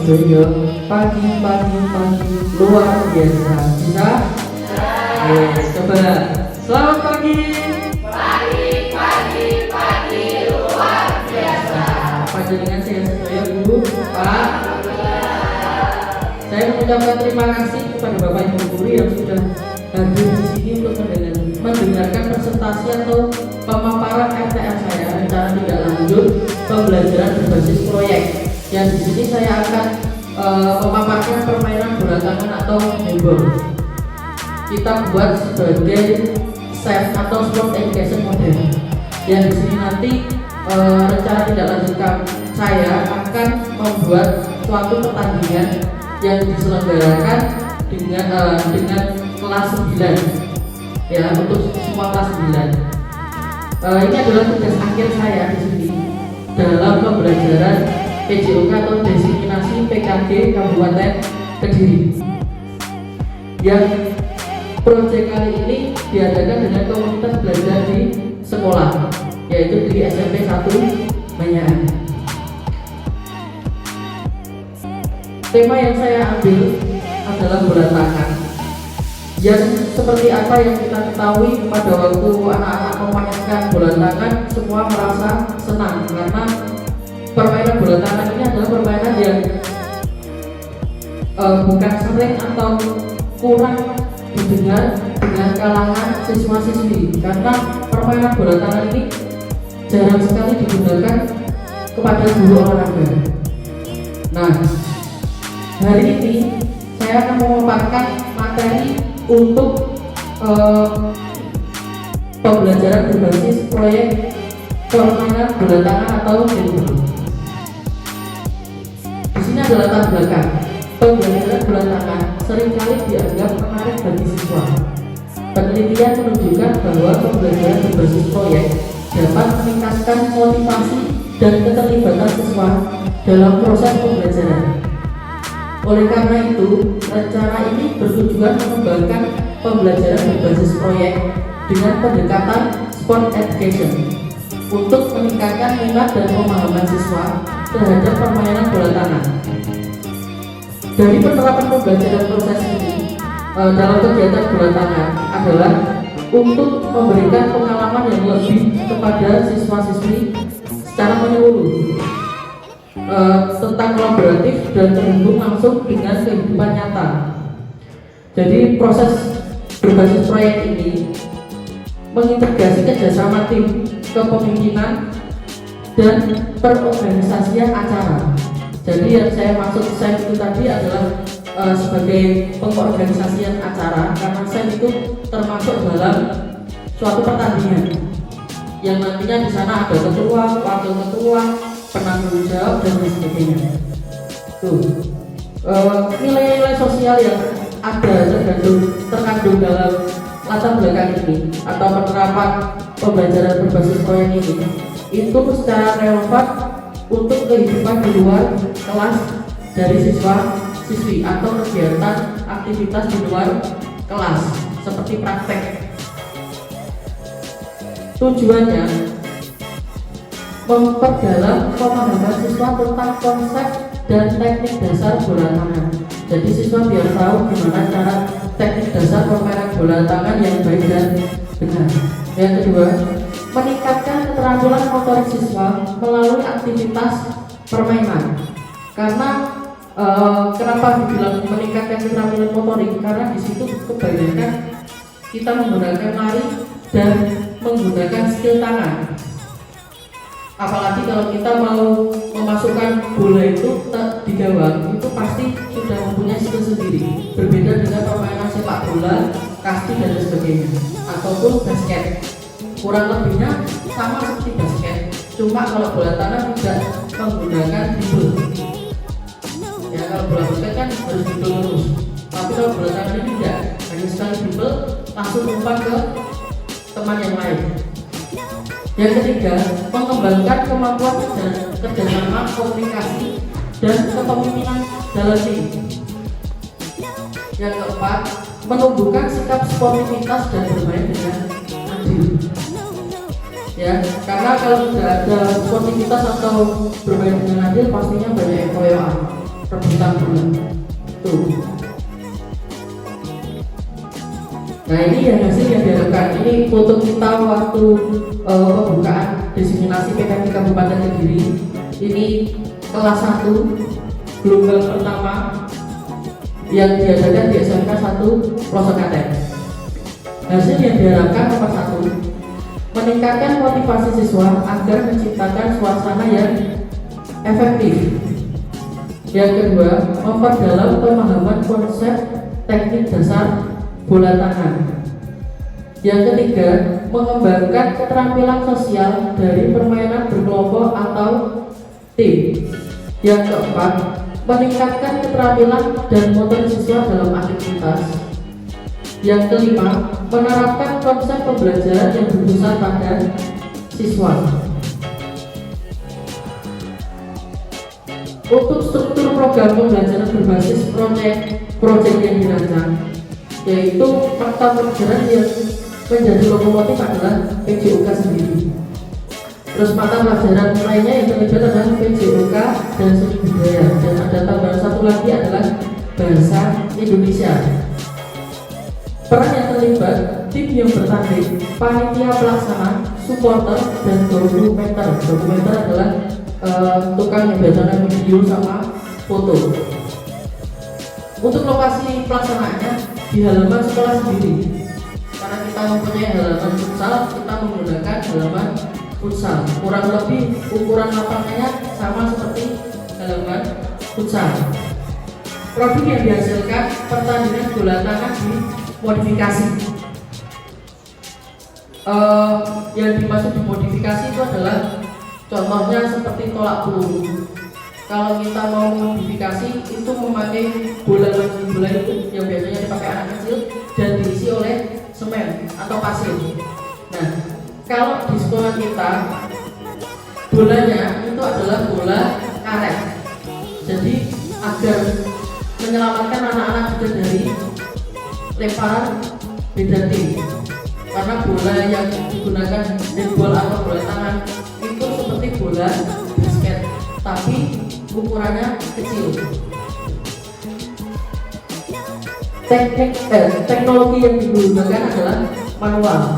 Joyo pagi luar biasa. Bisa? Coba. Selamat pagi. Pagi luar biasa. Panjenengan saya Joyo Ibu, Pak. Saya mengucapkan terima kasih kepada Bapak Ibu guru yang sudah hadir di sini untuk mendengarkan presentasi atau pemaparan RTL saya, rencana tindak lanjut pembelajaran berbasis proyek. Yang di sini saya akan memaparkan permainan bola tangan atau handball. Kita buat sebagai set atau sport education model. Yang di sini nanti rencana tindak lanjut saya akan membuat suatu pertandingan yang diselenggarakan dengan kelas 9 ya, untuk semua kelas 9. Ini adalah tugas akhir saya di sini dalam pembelajaran PJOK atau Desiminasi PKD Kabupaten Kediri. Yang proyek kali ini diadakan dengan komunitas belajar di sekolah, yaitu di SMP 1 Manyaan. Tema yang saya ambil adalah bola tangan. Yang seperti apa yang kita ketahui pada waktu anak-anak memainkan bola tangan, semua merasa senang karena permainan bola tangan ini adalah permainan yang bukan sering atau kurang didengar dengan kalangan siswa-siswi, karena permainan bola tangan ini jarang sekali digunakan kepada guru olahraga. Nah, hari ini saya akan memaparkan materi untuk pembelajaran berbasis proyek permainan bola tangan atau handball. Di sini adalah latar belakang. Pembelajaran bola tangan seringkali dianggap menarik bagi siswa. Penelitian menunjukkan bahwa pembelajaran berbasis proyek dapat meningkatkan motivasi dan keterlibatan siswa dalam proses pembelajaran. Oleh karena itu, rencana ini bertujuan mengembangkan pembelajaran berbasis proyek dengan pendekatan sport education untuk meningkatkan minat dan pemahaman siswa terhadap permainan bola tangan. Dari penerapan pembelajaran proses ini dalam kegiatan bola tangan adalah untuk memberikan pengalaman yang lebih kepada siswa-siswi secara menyeluruh tentang kolaboratif dan terhubung langsung dengan kehidupan nyata. Jadi proses berbasis proyek ini mengintegrasi kerjasama tim, kepemimpinan, dan perorganisasian acara. Jadi yang saya maksud SEM itu tadi adalah sebagai pengorganisasian acara, karena SEM itu termasuk dalam suatu pertandingan yang nantinya di sana ada ketua, wakil ketua, penanggung jawab dan lain sebagainya. Nilai-nilai sosial yang ada terkandung dalam latar belakang ini atau penerapan pembelajaran berbasis proyek ini itu secara relevan untuk kehidupan di luar kelas dari siswa-siswi atau kegiatan aktivitas di luar kelas seperti praktek. Tujuannya memperdalam pemahaman siswa tentang konsep dan teknik dasar bola tangan. Jadi siswa biar tahu gimana cara teknik dasar permainan bola tangan yang baik dan benar. Yang kedua, meningkatkan keterampilan motorik siswa melalui aktivitas permainan. Karena kenapa dibilang meningkatkan keterampilan motorik? Karena di situ kebanyakan kita menggunakan lari dan menggunakan skill tangan. Apalagi kalau kita mau memasukkan bola itu di gawang, itu pasti sudah mempunyai skill sendiri. Berbeda dengan permainan sepak bola, kasti dan sebagainya, ataupun basket. Kurang lebihnya sama seperti basket, cuma kalau bola tangan tidak menggunakan dribble. Ya, kalau bola basket kan harus dribble lurus, tapi kalau bola tangan ini tidak, hanya sekali dribble langsung umpan ke teman yang lain. Yang ketiga, mengembangkan kemampuan dan kerjasama, komunikasi, dan kepemimpinan dalam tim. Yang keempat, menumbuhkan sikap sportivitas dan bermain dengan adil. Ya, karena kalau tidak ada sportivitas atau bermain dengan adil, pastinya banyak keroyokan. rebutan bulan tuh. Nah ini yang hasil yang diharapkan. Ini foto kita waktu pembukaan diseminasi PKK Kabupaten Kediri. Ini kelas 1 gelombang pertama yang diadakan di SMK 1 Pelosok Klaten. Hasil yang diharapkan nomor 1, meningkatkan motivasi siswa agar menciptakan suasana yang efektif. Yang kedua, memperdalam pemahaman konsep teknik dasar bola tangan. Yang ketiga, mengembangkan keterampilan sosial dari permainan berkelompok atau tim. Yang keempat, meningkatkan keterampilan dan motorik siswa dalam aktivitas. Yang kelima, menerapkan konsep pembelajaran yang berpusat pada siswa. Untuk struktur program pembelajaran berbasis proyek yang dirancang, yaitu fakta pelajaran yang menjadi lokomotif adalah PJOK sendiri. Terus mata pelajaran lainnya yang terlibat adalah PJOK dan seni budaya, dan ada tambahan satu lagi adalah bahasa Indonesia. Peran yang terlibat, tim yang bertanding, panitia pelaksana, supporter, dan dokumenter. Dokumenter adalah tukang yang biasanya video sama foto. Untuk lokasi pelaksanaannya di halaman sekolah sendiri. Karena kita mempunyai halaman futsal, kita menggunakan halaman futsal. Kurang lebih ukuran lapangannya sama seperti halaman futsal. Produk yang dihasilkan, pertandingan bola tangan dimodifikasi. Yang dimaksud dimodifikasi itu adalah contohnya seperti tolak peluru. Kalau kita mau modifikasi itu memakai bola itu yang biasanya dipakai anak kecil dan diisi oleh semen atau pasir. Nah, kalau di sekolah kita bolanya itu adalah bola karet. Jadi agar menyelamatkan anak-anak juga dari lemparan beda tim. Karena bola yang digunakan netball atau bola tangan itu seperti bola basket, tapi ukurannya kecil. Teknologi yang digunakan adalah manual.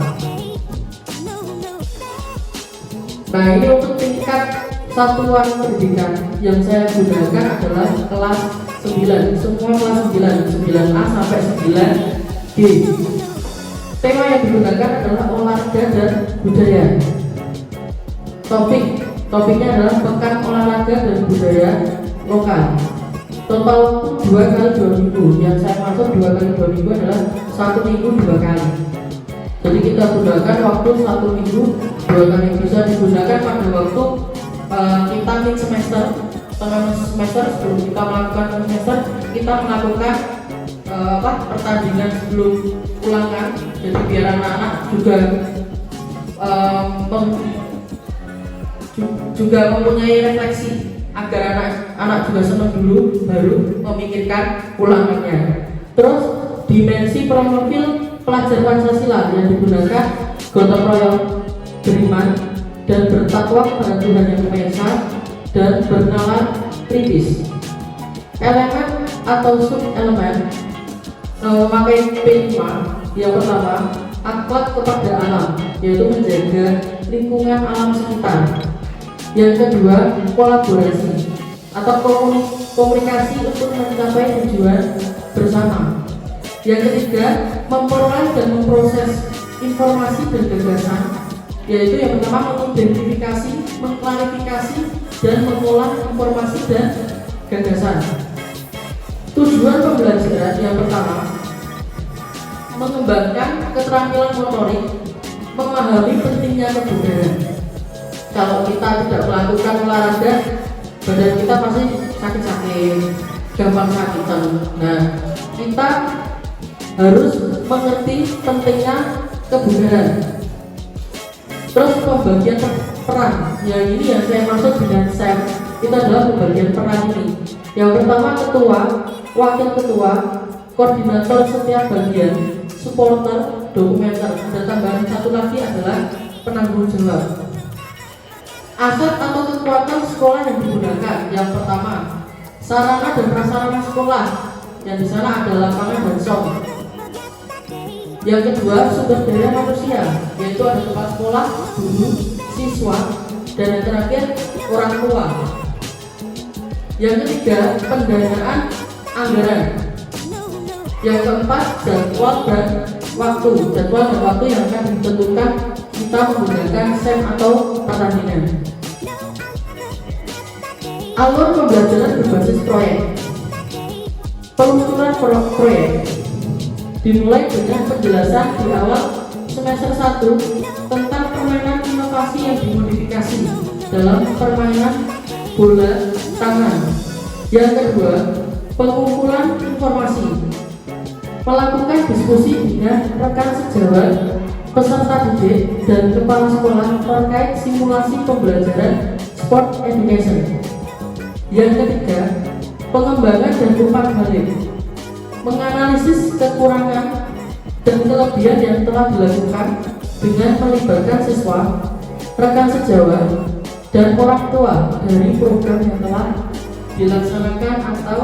Nah ini untuk tingkat satuan pendidikan yang saya gunakan adalah kelas 9, semua kelas 9, 9A sampai 9D. Tema yang digunakan adalah olahraga dan budaya. Topiknya adalah pekan olahraga dan budaya lokal. Total 2 kali 2 minggu. Yang saya maksud 2 kali 2 minggu adalah 1 minggu 2 kali. Jadi kita gunakan waktu 1 minggu 2 kali. Bisa digunakan pada waktu kita mid semester, tengah semester sebelum kita melakukan semester, kita melakukan pertandingan sebelum ulangan. Jadi biar anak-anak juga mempunyai refleksi agar anak-anak juga senang dulu baru memikirkan ulangannya. Terus dimensi profil pelajar Pancasila yang digunakan gotong royong, beriman, dan bertakwa kepada Tuhan Yang Maha Esa, dan bernalar kritis. Elemen atau sub elemen memakai P5. Yang pertama, akhlak kepada alam, yaitu menjaga lingkungan alam sekitar. Yang kedua, kolaborasi atau komunikasi untuk mencapai tujuan bersama. Yang ketiga, memperoleh dan memproses informasi dan gagasan, yaitu yang pertama mengidentifikasi, mengklarifikasi, dan mengolah informasi dan gagasan. Tujuan pembelajaran yang pertama, mengembangkan keterampilan motorik, memahami pentingnya kebugaran. Kalau kita tidak melakukan olahraga, badan kita pasti sakit-sakit, gampang sakitan. Nah, kita harus mengerti pentingnya kebugaran. Terus pembagian peran, yang ini yang saya maksud dengan SEM, itu adalah pembagian peran ini. Yang pertama ketua, wakil ketua, koordinator setiap bagian, supporter, dokumenter. Dan tambahan satu lagi adalah penanggung jawab. Aset atau kekuatan sekolah yang digunakan, yang pertama sarana dan prasarana sekolah, yang di sana ada lapangan dan SOM. Yang kedua, sumber daya manusia, yaitu ada kepala sekolah, guru, siswa, dan yang terakhir orang tua. Yang ketiga, pendanaan anggaran. Yang keempat, jadwal dan waktu. Jadwal dan waktu yang akan ditentukan kita menggunakan SEM atau pertandingan. Alur pembelajaran berbasis proyek. Peluncuran proyek dimulai dengan penjelasan di awal semester 1 tentang permainan inovasi yang dimodifikasi dalam permainan bola tangan. Yang kedua, pengumpulan informasi. Melakukan diskusi dengan rekan sejawat, peserta didik, dan kepala sekolah terkait simulasi pembelajaran sport education. Yang ketiga, pengembangan dan umpan balik. Menganalisis kekurangan dan kelebihan yang telah dilakukan dengan melibatkan siswa, rekan sejawat, dan orang tua dari program yang telah dilaksanakan atau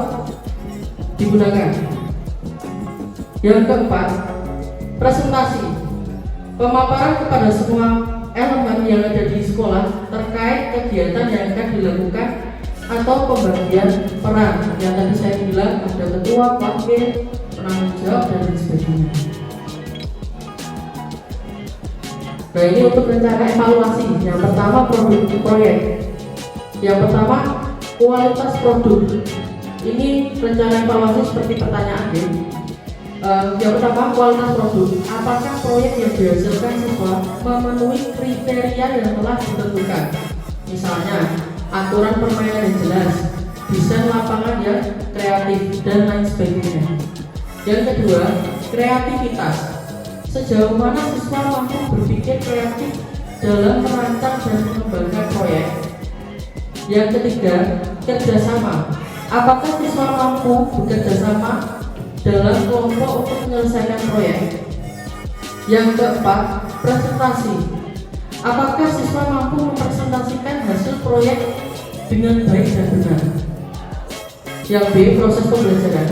digunakan. Yang keempat, presentasi. Pemaparan kepada semua elemen yang ada di sekolah terkait kegiatan yang akan dilakukan atau pembagian peran yang tadi saya bilang ada ketua, wakil, penanggung jawab, dan lain sebagainya. Nah, ini untuk rencana evaluasi. Yang pertama, produk proyek. Yang pertama, kualitas produk. Ini rencana evaluasi seperti pertanyaan D. Yang pertama, kualitas produk. Apakah proyek yang dihasilkan siswa memenuhi kriteria yang telah ditentukan? Misalnya, aturan permainan yang jelas, desain lapangan yang kreatif, dan lain sebagainya. Yang kedua, kreativitas. Sejauh mana siswa mampu berpikir kreatif dalam merancang dan mengembangkan proyek. Yang ketiga, kerjasama. Apakah siswa mampu bekerjasama dalam kelompok untuk menyelesaikan proyek. Yang keempat, presentasi. Apakah siswa mampu mempresentasikan hasil proyek dengan baik dan benar. Yang B, proses pembelajaran.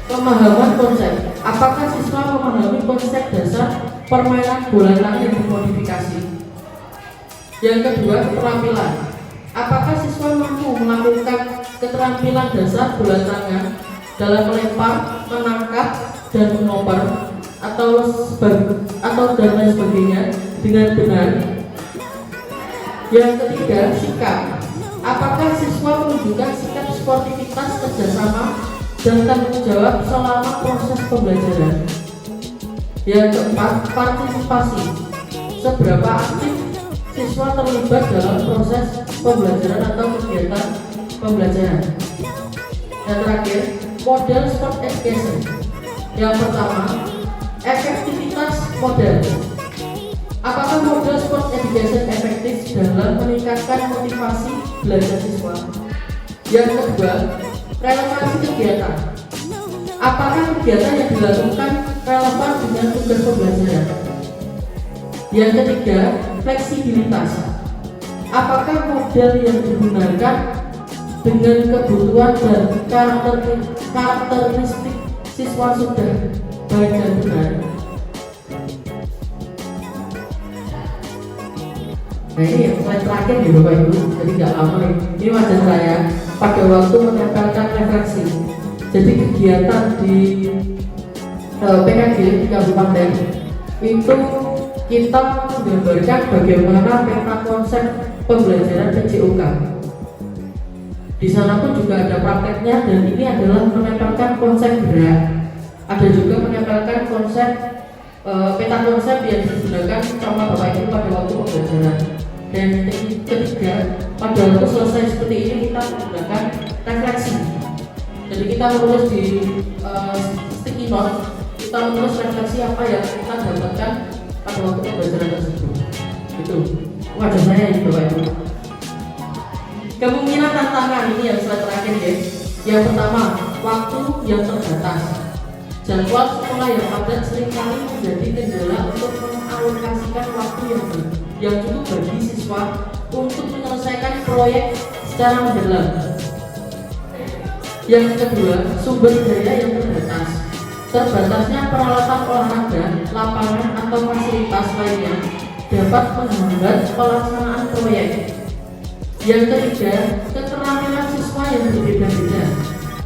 Pemahaman konsep. Apakah siswa memahami konsep dasar permainan bola tangan yang dimodifikasi. Yang kedua, keterampilan. Apakah siswa mampu melakukan keterampilan dasar bola tangan dalam melempar, menangkap, dan mengoper atau dan lain sebagainya dengan benar. Yang ketiga, sikap. Apakah siswa menunjukkan sikap sportivitas, kerjasama, dan tanggung jawab selama proses pembelajaran. Yang keempat, partisipasi. Seberapa aktif siswa terlibat dalam proses pembelajaran atau kegiatan pembelajaran. Yang terakhir, model sport education. Yang pertama, efektivitas model. Apakah model sport education efektif dalam meningkatkan motivasi belajar siswa? Yang kedua, relevansi kegiatan. Apakah kegiatan yang dilakukan relevan dengan tugas pembelajaran? Yang ketiga, fleksibilitas. Apakah model yang digunakan dengan kebutuhan dan karakteristik siswa sudah baik dan benar? Nah, ini slide terakhir nih Bapak Ibu, jadi nggak lama nih. Ini wajah saya pada waktu menempelkan refleksi. Jadi kegiatan di PKG di Kabupaten itu kita menggambarkan bagaimana peta konsep pembelajaran PJOK. Di sana pun juga ada prakteknya, dan ini adalah menempelkan konsep gerak. Ada juga menempelkan konsep peta konsep yang digunakan sama Bapak Ibu pada waktu pembelajaran. Dan ketiga, pada waktu selesai seperti ini kita menggunakan refleksi. Jadi kita menulis di sticky note, kita menulis refleksi apa yang kita dapatkan pada waktu pembelajaran tersebut. Itu wajah saya ini Bapak Ibu. Kemungkinan tantangan ini yang slide terakhir ya. Yang pertama, waktu yang terbatas. Jadwal sekolah yang padat seringkali menjadi kendala untuk mengalokasikan waktu yang cukup bagi siswa untuk menyelesaikan proyek secara mendalam. Yang kedua, sumber daya yang terbatas. Terbatasnya peralatan olahraga, lapangan atau fasilitas lainnya dapat menghambat pelaksanaan proyek. Yang ketiga, keterampilan siswa yang berbeda-beda.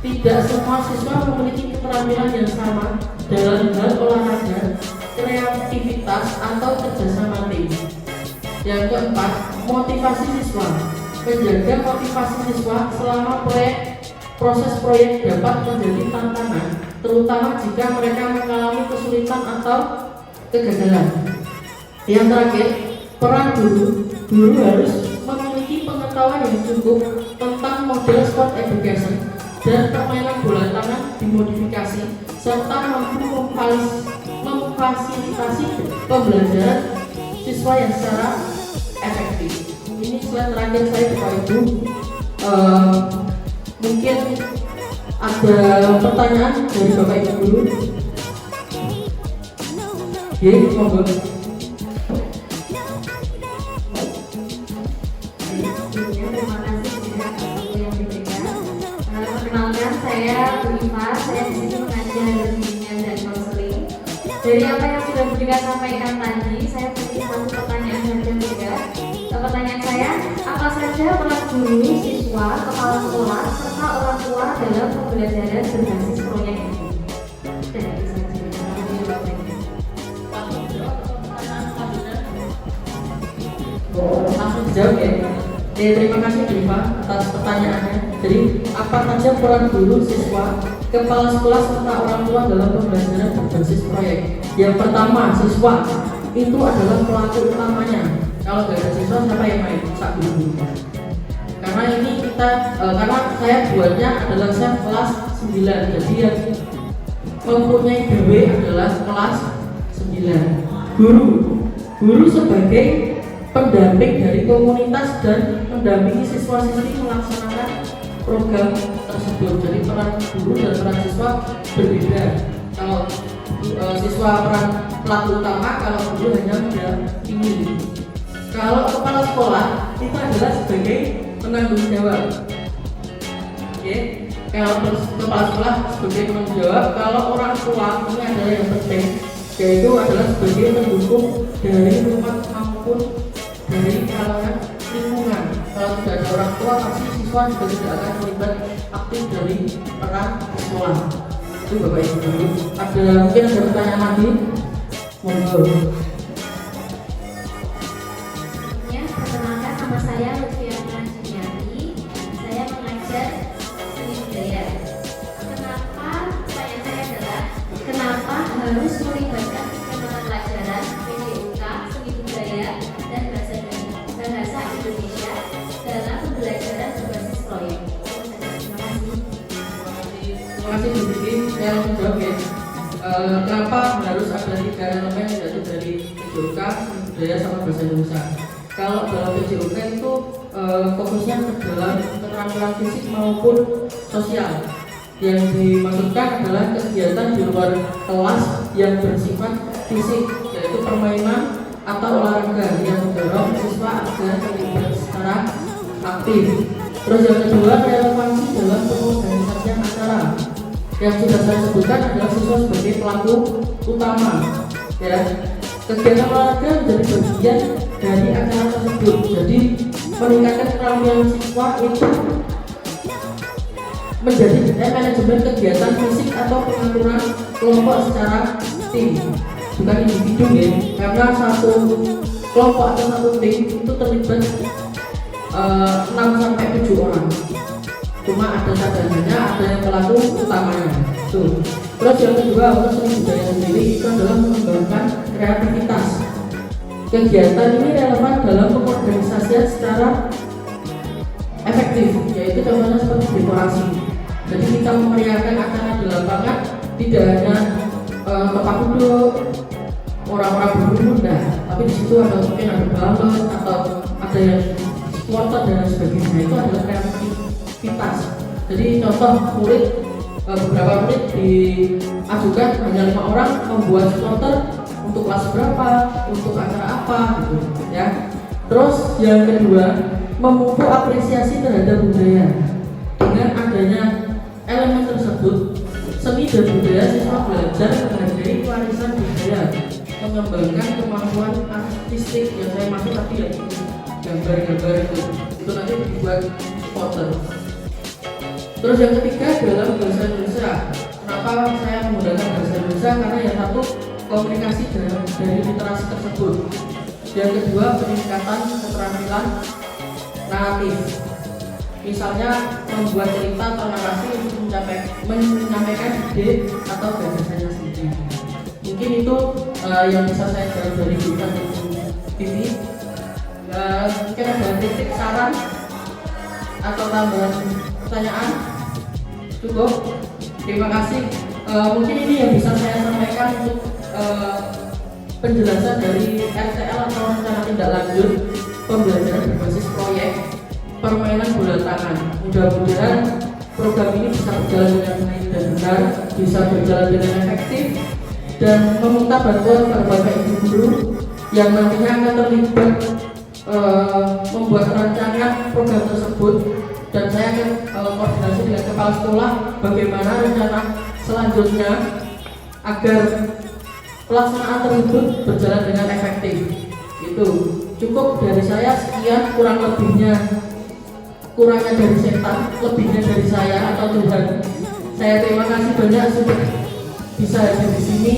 Tidak semua siswa memiliki keterampilan yang sama dalam hal olahraga, kreativitas atau kerjasama tim. Yang keempat, motivasi siswa. Menjaga motivasi siswa selama proses proyek dapat menjadi tantangan, terutama jika mereka mengalami kesulitan atau kegagalan. Yang terakhir, peran guru. Guru harus memiliki pengetahuan yang cukup tentang model sport education dan permainan bola tangan dimodifikasi, serta mampu memfasilitasi pembelajaran siswa yang secara efektif. Ini slide terakhir saya, Bapak Ibu. Mungkin ada pertanyaan dari Bapak Ibu dulu. Monggo. Perkenalkan, saya Bu Iva. Saya di sini mengajar bimbingan dan konseling. Dari apa yang sudah Bu Dika sampaikan tadi, saya punya satu pertanyaan saja, Bu Dika. Pertanyaan saya, apa saja peran guru, siswa, kepala sekolah, serta orang tua dalam pembelajaran berbasis proyek ini? Dan itu saja. Langsung dijawab ya. Terima kasih Diva atas pertanyaannya. Jadi apa saja peran guru, siswa, kepala sekolah serta orang tua dalam pembelajaran berbasis proyek? Yang pertama, siswa itu adalah pelaku utamanya. Kalau nggak ada siswa, siapa yang main? Sak guru. Karena ini karena saya buatnya adalah saya kelas 9, jadi yang mempunyai DW adalah kelas 9. Guru sebagai pendamping dari komunitas dan mendampingi siswa-siswi melaksanakan program tersebut. Jadi peran guru dan peran siswa berbeda. Kalau siswa peran pelaku utama, kalau guru hanya mendampingi. Kalau kepala sekolah itu adalah sebagai penanggung jawab. Oke. Kalau kepala sekolah sebagai penanggung jawab, kalau orang tua ini adalah yang penting, yaitu adalah sebagai pendukung dari rumah maupun dari kalangan lingkungan. Kalau tidak ada orang tua, pasti siswa juga tidak akan terlibat aktif dari peran sekolah. Itu Bapak Ibu dulu. Mungkin ada pertanyaan lagi? Monggo. Perkenalkan, nama saya Lutfiana Julianti. Saya mengajar seni budaya. Pertanyaan saya adalah, kenapa harus melibatkan 3 mata pelajaran PJUK, seni budaya, dan bahasa Indonesia dalam pembelajaran berbasis proyek? Terima kasih Bu Vivi. Saya langsung jawab ya. Kenapa harus ada 3 elemen, yaitu dari PJUK, seni budaya, sama bahasa Indonesia? Kalau dalam PJUK itu fokusnya ke dalam keterampilan fisik maupun sosial. Yang dimaksudkan adalah kegiatan di luar kelas yang bersifat fisik, yaitu permainan atau olahraga yang mendorong siswa agar terlibat secara aktif. Terus yang kedua, relevansi dalam pengorganisasian acara. Yang sudah saya sebutkan adalah siswa sebagai pelaku utama. Ya, kegiatan olahraga menjadi bagian dari acara tersebut. Jadi meningkatkan keterampilan siswa itu menjadi manajemen kegiatan fisik atau pengaturan kelompok secara tim, bukan individu ya. Karena satu kelompok atau satu tim itu terlibat 6-7 orang. Cuma ada cadangannya, ada yang pelaku utamanya. Tuh. Terus yang kedua, untuk seni budaya sendiri itu adalah mengembangkan kreativitas. Kegiatan ini relevan dalam pengorganisasian secara efektif, yaitu contohnya seperti dekorasi. Jadi kita memeriahkan acara di lapangan tidak hanya tempat duduk, orang-orang berburu, tapi di situ ada mungkin ada balon atau ada yang supporter dan sebagainya. Itu adalah kreativitas. Jadi contoh murid, beberapa murid diajukan hanya 5 orang membuat supporter untuk kelas berapa, untuk acara apa, gitu ya. Terus yang kedua, memupuk apresiasi terhadap budaya dengan adanya elemen tersebut, seni dan budaya siswa belajar menghargai warisan budaya, mengembangkan kemampuan artistik yang saya maksud tadi ya, gambar-gambar itu nanti dibuat poster. Terus yang ketiga dalam bahasa Indonesia. Kenapa saya menggunakan bahasa Indonesia? Karena yang satu, komunikasi dari literasi tersebut. Yang kedua, peningkatan keterampilan naratif. Misalnya membuat cerita atau narasi untuk menyampaikan ide atau gagasannya sendiri. Mungkin itu yang bisa saya jawab dari kita ini. Mungkin ada kritik, saran atau tambahan pertanyaan? Cukup. Terima kasih. Mungkin ini yang bisa saya sampaikan untuk penjelasan dari RTL atau rencana tindak lanjut pembelajaran berbasis proyek permainan bola tangan. Mudah-mudahan program ini bisa berjalan dengan baik dan benar, bisa berjalan dengan efektif, dan meminta bantuan berbagai ibu guru yang nantinya akan terlibat membuat rancangan program tersebut. Dan saya akan koordinasi dengan kepala sekolah bagaimana rencana selanjutnya agar pelaksanaan tersebut berjalan dengan efektif. Itu cukup dari saya, sekian, kurangnya dari setan, lebihnya dari saya atau Tuhan. Saya terima kasih banyak sudah bisa hadir di sini.